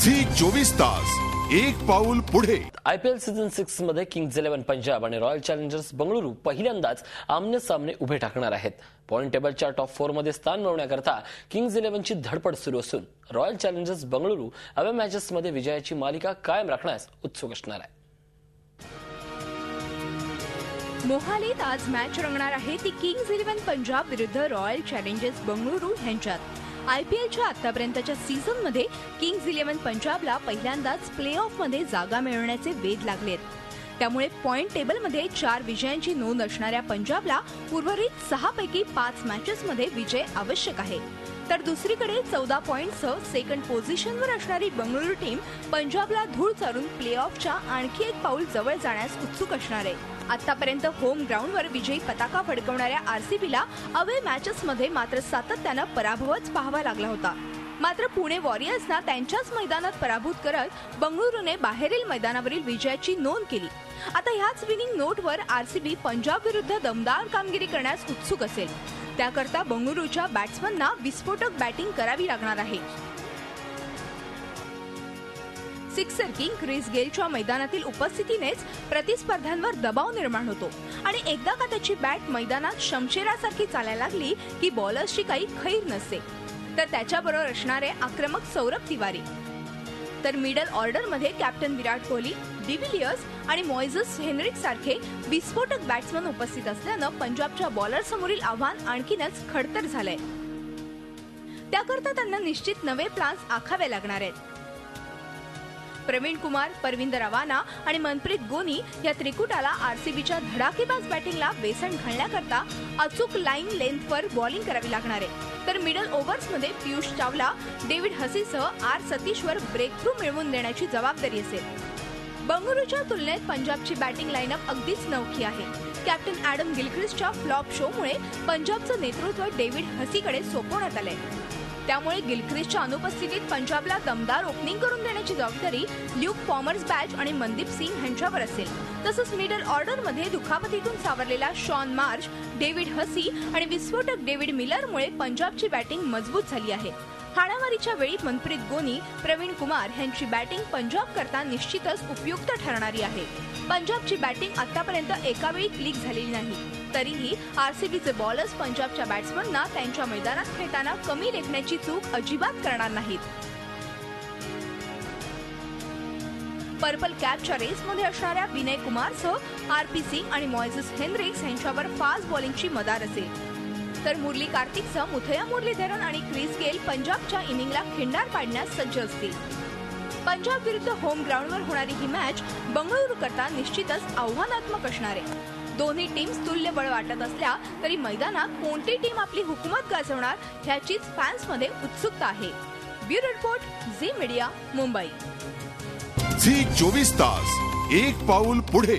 Zee 24 तास एक पाऊल पुढे। आयपीएल सीझन 6 मध्ये किंग्ज 11 पंजाब आणि रॉयल चॅलेंजर्स बंगळुरू पहिल्यांदाच आमने सामने उभे टाकणार आहेत। पॉइंट टेबलच्या टॉप 4 मध्ये स्थान मिळवण्याकरता किंग्ज 11 ची धडपड सुरू असून royal challengers Bengaluru away matches मध्ये विजयाची मालिका कायम राखण्यास उत्सुक असणार आहे। मोहालीत आज मॅच रंगणार आहे ती किंग्ज 11 पंजाब विरुद्ध रॉयल चॅलेंजर्स बंगळुरू यांच्यात। आयपीएलच्या आतापर्यंतच्या सीझनमध्ये किंग्ज 11 पंजाबला पहिल्यांदाच प्लेऑफ मध्ये जागा मिळवण्याचे वेध लागलेत। त्यामुळे पॉइंट टेबलमध्ये 4 विजयांची नोंद असणाऱ्या पंजाबला उर्वरित 6 पैकी 5 मॅचेसमध्ये विजय आवश्यक आहे। तर दुसरीकडे 14 पॉइंटसह सेकंड पोझिशनवर असणारी बंगळुरू टीम पंजाबला धूळ चारून प्लेऑफच्या आणखी एक पाऊल जवळ जाण्यास उत्सुक असणार आहे। आतापर्यंत होम ग्राउंडवर विजयी पताका फडकवणाऱ्या आरसीबीला अवे मॅचेसमध्ये मात्र सातत्याने पराभवच पाहावा लागला होता। मात्र पुणे वॉरियर्सना त्यांच्याच मैदानात पराभूत करत बंगळुरूने बाहेरील मैदानावरील विजयाची नोंद केली। आता ह्याच विनिंग नोटवर आरसीबी पंजाब विरुद्ध दमदार कामगिरी करण्यास उत्सुक असेल। त्याकरता बंगळुरूच्या बॅट्समनना विस्फोटक बॅटिंग करावी लागणार आहे। सिक्सर किंग क्रिस गेलच्या मैदानातील उपस्थितीनेच प्रतिस्पर्ध्यांवर दबाव निर्माण होतो आणि एकदा का त्याची बॅट मैदानात शमशेरासारखी चालायला लागली की बॉलर्सची काही खैर नसते। तर त्याच्याबरोबर असणारे आक्रमक सौरभ तिवारी, तर मिडल ऑर्डरमध्ये कॅप्टन विराट कोहली, डिव्हिलियर्स आणि मॉइजेस हेनरिक सारखे विस्फोटक बॅट्समन उपस्थित असल्यानं पंजाबच्या बॉलरसमोरील आव्हान आणखीनच खडतर झालंय। त्याकरता त्यांना निश्चित नवे प्लान्स आखावे लागणार आहेत। प्रवीण कुमार, परविंदर अवाना आणि मनप्रीत गोनी या त्रिकुटाला आरसीबीच्या धडाकेबाज बॅटिंगला बेसन घालण्याकरता अचूक लाईन लेंथवर बॉलिंग करावी लागणार आहे। तर मिडल ओव्हर्समध्ये पियुष चावला, डेव्हिड हसीसह आर सतीशवर ब्रेक थ्रू मिळवून देण्याची जबाबदारी असेल। बंगळुरूच्या तुलनेत पंजाबची बॅटिंग लाईनअप अगदीच नवखी आहे। कॅप्टन ॲडम गिलख्रिस्टच्या फ्लॉप शोमुळे पंजाबचं नेतृत्व डेव्हिड हसीकडे सोपवण्यात आलंय। त्यामुळे गिलख्रिस्टच्या अनुपस्थितीत पंजाबला दमदार ओपनिंग करून देण्याची जबाबदारी ल्यूक फॉर्मर्स बॅच आणि मनदीप सिंग यांच्यावर असेल। तसंच मिडल ऑर्डरमध्ये दुखापतीतून सावरलेला शॉन मार्श, डेव्हिड हसी आणि विस्फोटक डेव्हिड मिलरमुळे पंजाबची बॅटिंग मजबूत झाली आहे। हाणामारीच्या वेळी मनप्रीत गोनी, प्रवीण कुमार यांची बॅटिंग पंजाब करता निश्चितच उपयुक्त ठरणारी आहे। पंजाबची बॅटिंग आतापर्यंत एकावेळी क्लिक झालेली नाही, तरीही आरसीबीचे बॉलर्स पंजाबच्या बॅट्समनना त्यांच्या मैदानात खेळताना कमी लेखण्याची चूक अजिबात करणार नाहीत। पर्पल कॅपच्या रेसमध्ये असणाऱ्या विनय कुमारसह आरपी सिंग आणि मॉइजेस हेनरिक्स यांच्यावर फास्ट बॉलिंगची मदार असेल। तर मुरली कार्तिकसह मुथय्या मुरलीधरन आणि क्रिस गेल पंजाबच्या इनिंगला खिंडार पाडण्यास सज्ज असतील। पंजाब विरुद्ध होम ग्राउंडवर होणारी ही मॅच बंगळुरू करता निश्चितच आव्हानात्मक असणार आहे। दोन्ही टीम्स तुल्य बळ वाटत असल्या तरी मैदानात कोणती टीम आपली हुकूमत गाजवणार ह्याचीच फॅन्समध्ये उत्सुकता आहे। Bureau report, Zee media, Mumbai. Zee 24 तास एक पाऊल पुढे।